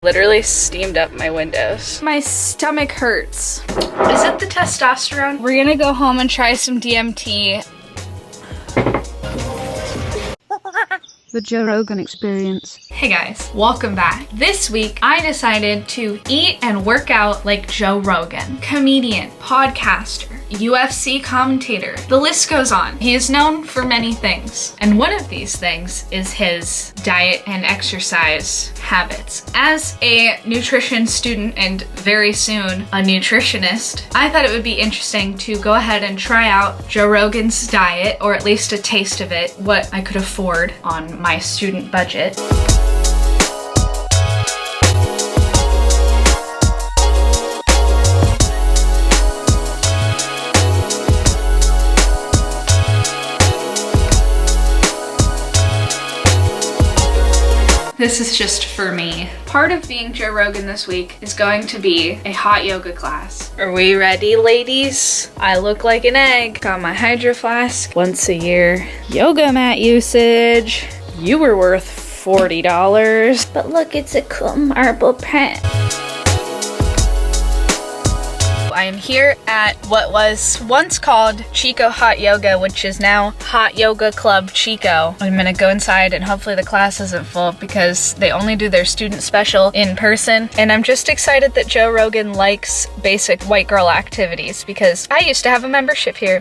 Literally steamed up my windows. My stomach hurts. Is it the testosterone? We're gonna go home and try some DMT. The Joe Rogan Experience. Hey guys, welcome back. This week, I decided to eat and work out like Joe Rogan. Comedian, podcaster, UFC commentator. The list goes on. He is known for many things, and one of these things is his diet and exercise habits. As a nutrition student and very soon a nutritionist, I thought it would be interesting to go ahead and try out Joe Rogan's diet, or at least a taste of it, what I could afford on my student budget. This is just for me. Part of being Joe Rogan this week is going to be a hot yoga class. Are we ready, ladies? I look like an egg. Got my hydro flask. Once a year. Yoga mat usage. You were worth $40. But look, it's a cool marble pen. I am here at what was once called Chico Hot Yoga, which is now Hot Yoga Club Chico. I'm gonna go inside and hopefully the class isn't full because they only do their student special in person. And I'm just excited that Joe Rogan likes basic white girl activities because I used to have a membership here.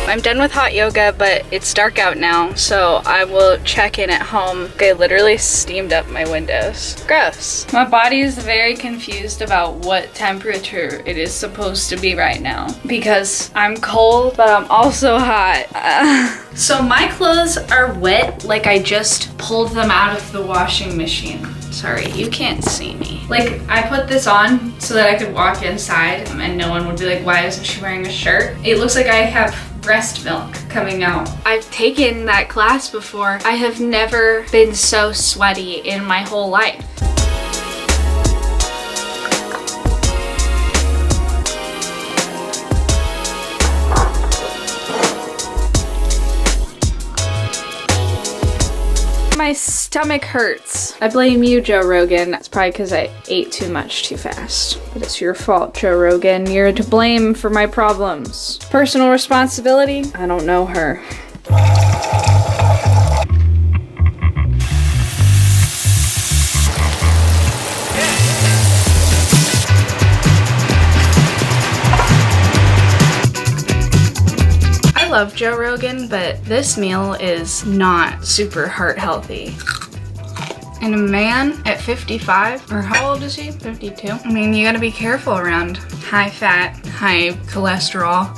I'm done with hot yoga, but it's dark out now, so I will check in at home. I literally steamed up my windows. Gross. My body is very confused about what temperature it is supposed to be right now because I'm cold, but I'm also hot. So my clothes are wet, like I just pulled them out of the washing machine. Sorry, you can't see me. Like, I put this on so that I could walk inside and no one would be like, why isn't she wearing a shirt? It looks like I have breast milk coming out. I've taken that class before. I have never been so sweaty in my whole life. My stomach hurts. I blame you, Joe Rogan. That's probably because I ate too much too fast. But it's your fault, Joe Rogan. You're to blame for my problems. Personal responsibility? I don't know her. I love Joe Rogan, but this meal is not super heart healthy. And a man at 55, or how old is he? 52? I mean, you gotta be careful around high fat, high cholesterol.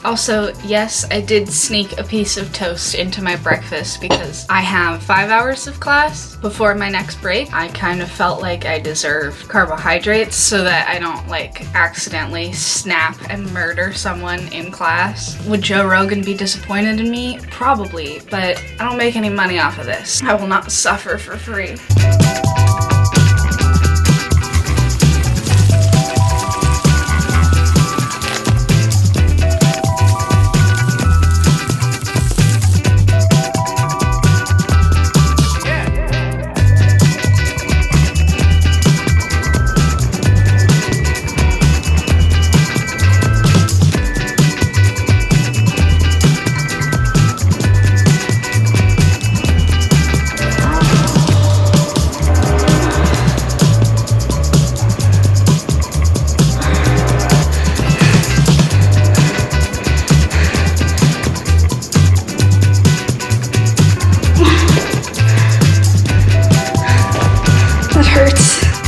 Also, yes, I did sneak a piece of toast into my breakfast because I have 5 hours of class before my next break. I kind of felt like I deserved carbohydrates so that I don't like accidentally snap and murder someone in class. Would Joe Rogan be disappointed in me? Probably, but I don't make any money off of this. I will not suffer for free.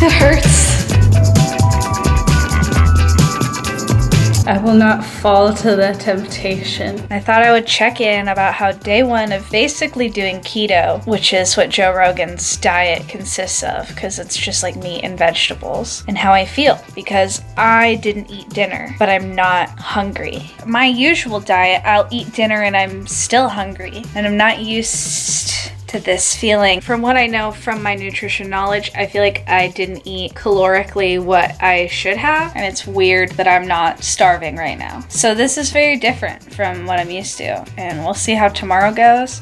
It hurts. I will not fall to the temptation. I thought I would check in about how day one of basically doing keto, which is what Joe Rogan's diet consists of, because it's just like meat and vegetables, and how I feel, because I didn't eat dinner, but I'm not hungry. My usual diet, I'll eat dinner and I'm still hungry, and I'm not used to this feeling. From what I know from my nutrition knowledge, I feel like I didn't eat calorically what I should have, and it's weird that I'm not starving right now. So this is very different from what I'm used to, and we'll see how tomorrow goes.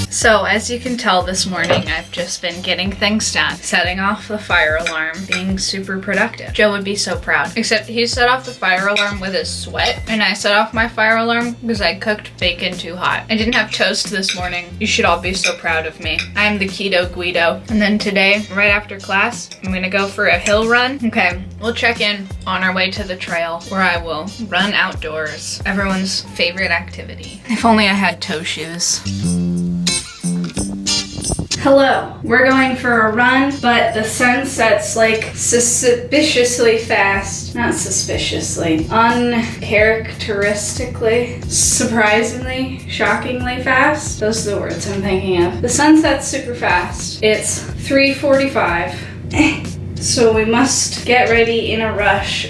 So as you can tell this morning, I've just been getting things done, setting off the fire alarm, being super productive. Joe would be so proud. Except he set off the fire alarm with his sweat, and I set off my fire alarm because I cooked bacon too hot. I didn't have toast this morning. You should all be so proud of me. I'm the keto Guido. And then today, right after class, I'm gonna go for a hill run. Okay, we'll check in on our way to the trail where I will run outdoors. Everyone's favorite activity. If only I had toe shoes. Hello, we're going for a run, but the sun sets like suspiciously fast. Not suspiciously, uncharacteristically, surprisingly, shockingly fast. Those are the words I'm thinking of. The sun sets super fast. It's 3:45, so we must get ready in a rush.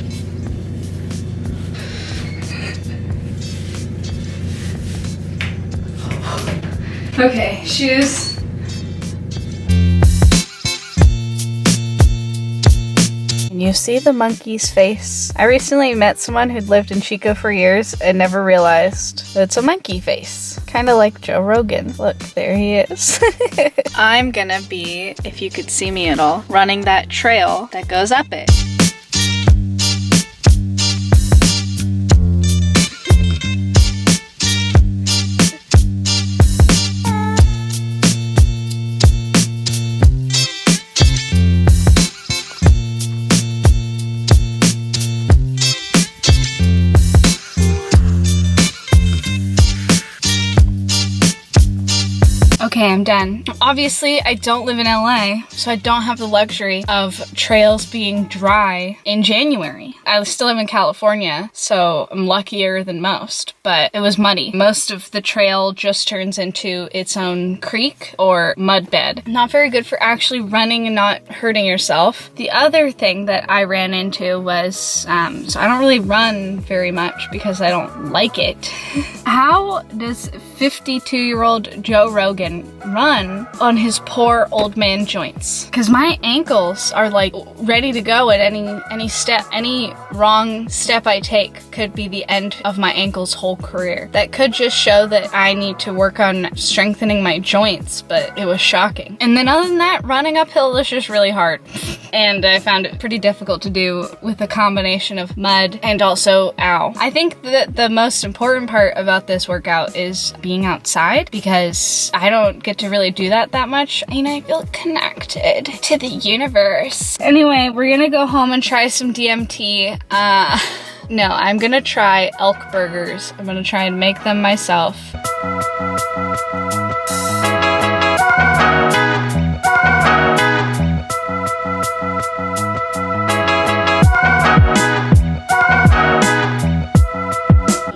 Okay, shoes. You see the monkey's face? I recently met someone who'd lived in Chico for years and never realized that it's a monkey face. Kind of like Joe Rogan. Look, there he is. I'm gonna be, if you could see me at all, running that trail that goes up it. Okay, I'm done. Obviously, I don't live in LA, so I don't have the luxury of trails being dry in January. I still live in California, so I'm luckier than most, but it was muddy. Most of the trail just turns into its own creek or mud bed. Not very good for actually running and not hurting yourself. The other thing that I ran into was, so I don't really run very much because I don't like it. How does 52-year-old Joe Rogan run on his poor old man joints? Because my ankles are like ready to go at any step. Any wrong step I take could be the end of my ankle's whole career. That could just show that I need to work on strengthening my joints, but it was shocking. And then other than that, running uphill is just really hard. And I found it pretty difficult to do with a combination of mud and also ow. I think that the most important part about this workout is being outside, because I don't get to really do that much, and I feel connected to the universe. Anyway, we're gonna go home and try some DMT. No, I'm gonna try elk burgers. I'm gonna try and make them myself.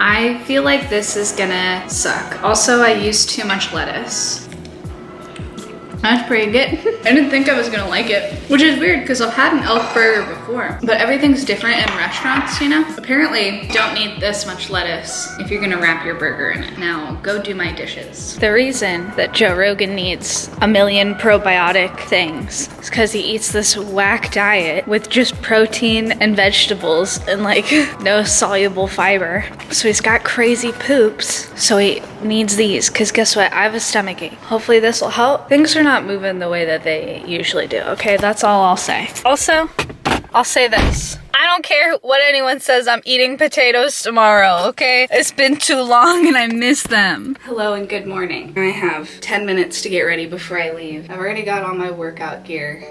I feel like this is gonna suck. Also, I used too much lettuce. That's pretty good. I didn't think I was gonna like it, which is weird because I've had an elk burger before, but everything's different in restaurants, you know? Apparently, don't need this much lettuce if you're gonna wrap your burger in it. Now, go do my dishes. The reason that Joe Rogan needs a million probiotic things is because he eats this whack diet with just protein and vegetables and like no soluble fiber. So he's got crazy poops, so he needs these, because guess what? I have a stomachache. Hopefully this will help. Things are not moving the way that they usually do, okay? That's all I'll say. Also, I'll say this. I don't care what anyone says, I'm eating potatoes tomorrow, okay? It's been too long and I miss them. Hello and good morning. I have 10 minutes to get ready before I leave. I've already got all my workout gear.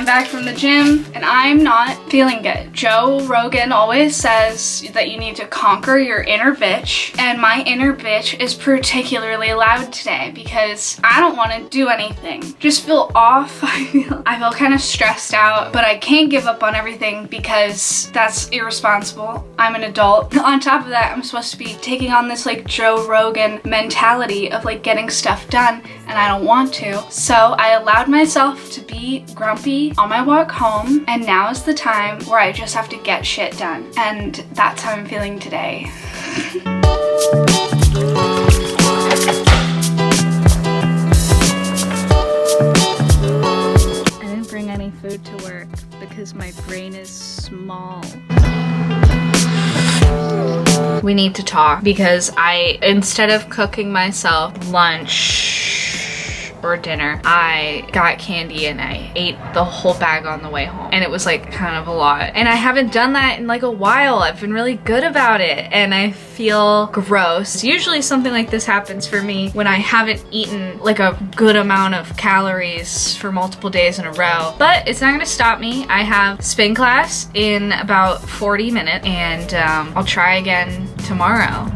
Back from the gym, and I I'm not feeling good. Joe Rogan always says that you need to conquer your inner bitch, and my inner bitch is particularly loud today because I don't want to do anything. Just feel off. I feel kind of stressed out, but I can't give up on everything because that's irresponsible. I'm an adult. On top of that, I'm supposed to be taking on this like Joe Rogan mentality of like getting stuff done, and I don't want to. So I allowed myself to be grumpy on my walk home, and now is the time where I just have to get shit done. And that's how I'm feeling today. I didn't bring any food to work because my brain is small. We need to talk because instead of cooking myself lunch or dinner, I got candy and I ate the whole bag on the way home, and it was like kind of a lot, and I haven't done that in like a while. I've been really good about it and I feel gross. Usually something like this happens for me when I haven't eaten like a good amount of calories for multiple days in a row, but it's not gonna stop me. I have spin class in about 40 minutes, and I'll try again tomorrow.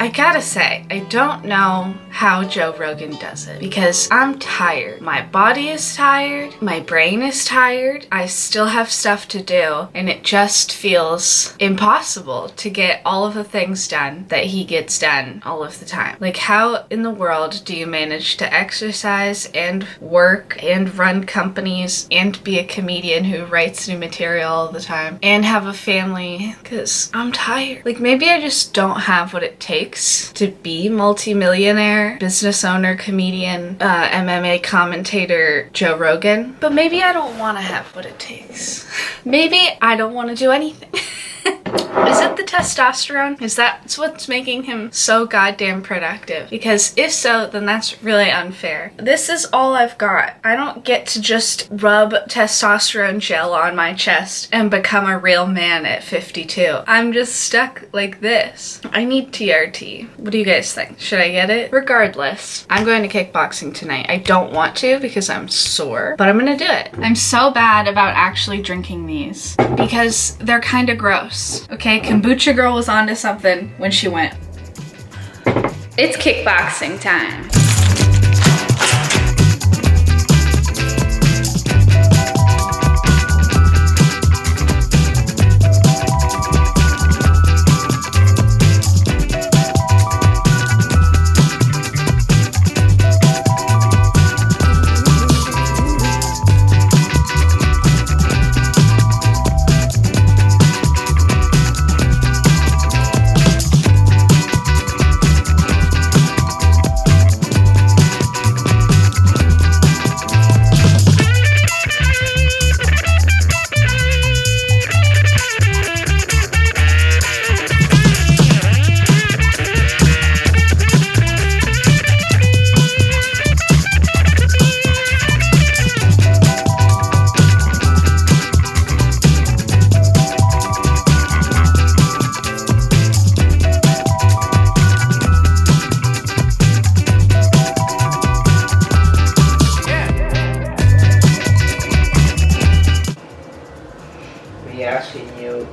I gotta say, I don't know how Joe Rogan does it because I'm tired. My body is tired. My brain is tired. I still have stuff to do, and it just feels impossible to get all of the things done that he gets done all of the time. Like, how in the world do you manage to exercise and work and run companies and be a comedian who writes new material all the time and have a family? Because I'm tired. Like, maybe I just don't have what it takes to be multi-millionaire, business owner, comedian, MMA commentator Joe Rogan. But maybe I don't want to have what it takes. Maybe I don't want to do anything. Is it the testosterone? Is that what's making him so goddamn productive? Because if so, then that's really unfair. This is all I've got. I don't get to just rub testosterone gel on my chest and become a real man at 52. I'm just stuck like this. I need TRT. What do you guys think? Should I get it? Regardless, I'm going to kickboxing tonight. I don't want to because I'm sore, but I'm gonna do it. I'm so bad about actually drinking these because they're kind of gross. Okay, Kombucha Girl was onto something when she went. It's kickboxing time. Asking you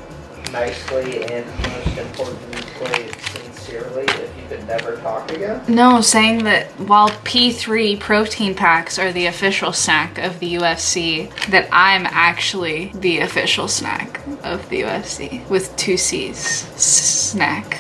nicely and most importantly sincerely if you could never talk again? No, saying that while P3 protein packs are the official snack of the UFC, that I'm actually the official snack of the UFC with 2 C's. Snack.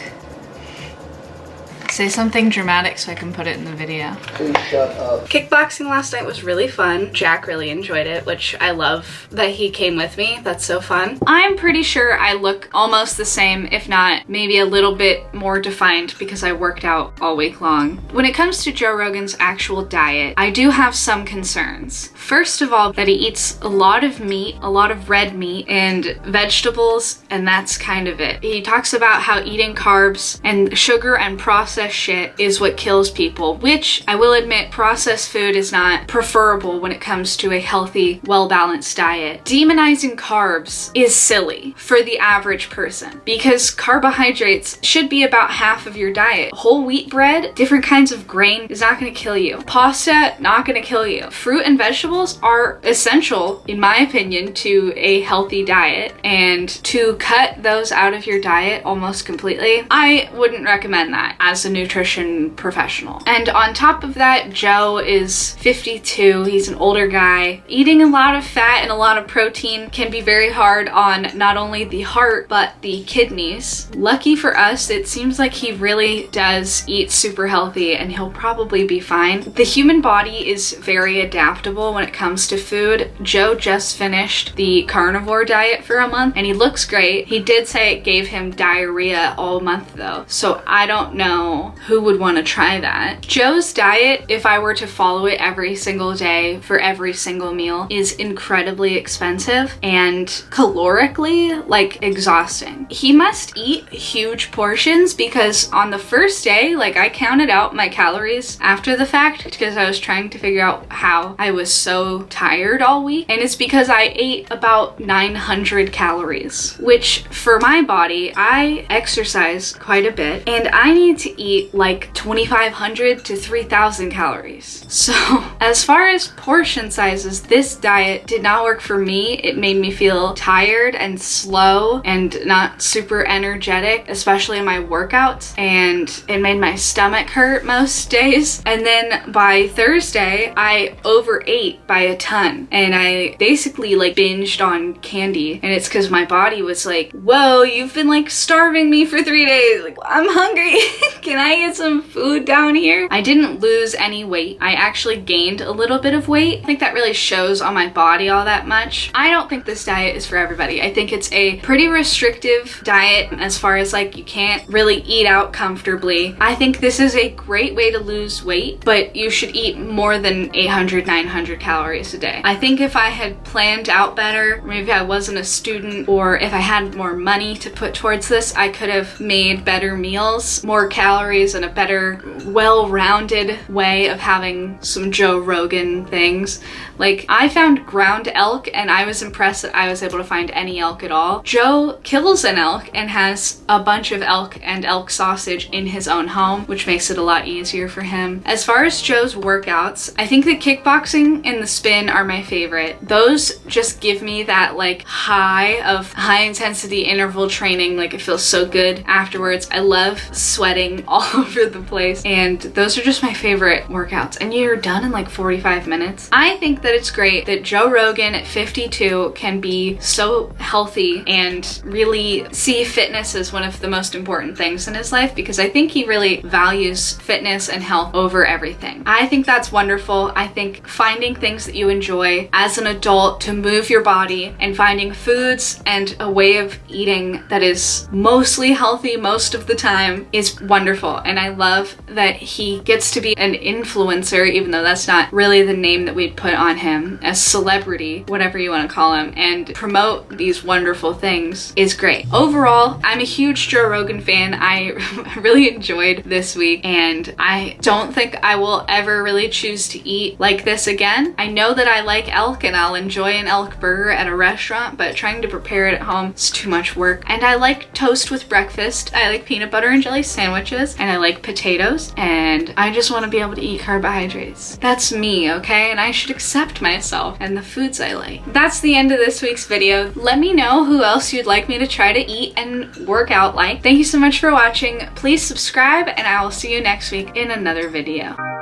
Say something dramatic so I can put it in the video. Please shut up. Kickboxing last night was really fun. Jack really enjoyed it, which I love that he came with me. That's so fun. I'm pretty sure I look almost the same, if not maybe a little bit more defined because I worked out all week long. When it comes to Joe Rogan's actual diet, I do have some concerns. First of all, that he eats a lot of meat, a lot of red meat and vegetables, and that's kind of it. He talks about how eating carbs and sugar and processed processed shit is what kills people, which I will admit processed food is not preferable when it comes to a healthy, well-balanced diet. Demonizing carbs is silly for the average person because carbohydrates should be about half of your diet. Whole wheat bread, different kinds of grain is not going to kill you. Pasta, not going to kill you. Fruit and vegetables are essential, in my opinion, to a healthy diet, and to cut those out of your diet almost completely, I wouldn't recommend that as a nutrition professional. And on top of that, Joe is 52. He's an older guy. Eating a lot of fat and a lot of protein can be very hard on not only the heart, but the kidneys. Lucky for us, it seems like he really does eat super healthy and he'll probably be fine. The human body is very adaptable when it comes to food. Joe just finished the carnivore diet for a month and he looks great. He did say it gave him diarrhea all month though, so I don't know who would want to try that. Joe's diet, if I were to follow it every single day for every single meal, is incredibly expensive and calorically, like, exhausting. He must eat huge portions because on the first day, like, I counted out my calories after the fact because I was trying to figure out how I was so tired all week, and it's because I ate about 900 calories, which for my body, I exercise quite a bit and I need to eat like 2,500 to 3,000 calories. So as far as portion sizes, this diet did not work for me. It made me feel tired and slow and not super energetic, especially in my workouts, and it made my stomach hurt most days. And then by Thursday, I overate by a ton and I basically like binged on candy, and it's because my body was like, whoa, you've been like starving me for 3 days, like I'm hungry. Can I get some food down here? I didn't lose any weight. I actually gained a little bit of weight. I think that really shows on my body all that much. I don't think this diet is for everybody. I think it's a pretty restrictive diet as far as like you can't really eat out comfortably. I think this is a great way to lose weight, but you should eat more than 800, 900 calories a day. I think if I had planned out better, maybe I wasn't a student, or if I had more money to put towards this, I could have made better meals, more calories, and a better, well-rounded way of having some Joe Rogan things. Like, I found ground elk and I was impressed that I was able to find any elk at all. Joe kills an elk and has a bunch of elk and elk sausage in his own home, which makes it a lot easier for him. As far as Joe's workouts, I think the kickboxing and the spin are my favorite. Those just give me that like high of high intensity interval training. Like, it feels so good afterwards. I love sweating all over the place, and those are just my favorite workouts, and you're done in like 45 minutes. I think that it's great that Joe Rogan at 52 can be so healthy and really see fitness as one of the most important things in his life, because I think he really values fitness and health over everything. I think that's wonderful. I think finding things that you enjoy as an adult to move your body and finding foods and a way of eating that is mostly healthy most of the time is wonderful. And I love that he gets to be an influencer, even though that's not really the name that we'd put on him, a celebrity, whatever you want to call him, and promote these wonderful things is great. Overall, I'm a huge Joe Rogan fan. I really enjoyed this week, and I don't think I will ever really choose to eat like this again. I know that I like elk and I'll enjoy an elk burger at a restaurant, but trying to prepare it at home is too much work. And I like toast with breakfast. I like peanut butter and jelly sandwiches, and I like potatoes, and I just want to be able to eat carbohydrates. That's me, okay? And I should accept myself and the foods I like. That's the end of this week's video. Let me know who else you'd like me to try to eat and work out like. Thank you so much for watching. Please subscribe, and I will see you next week in another video.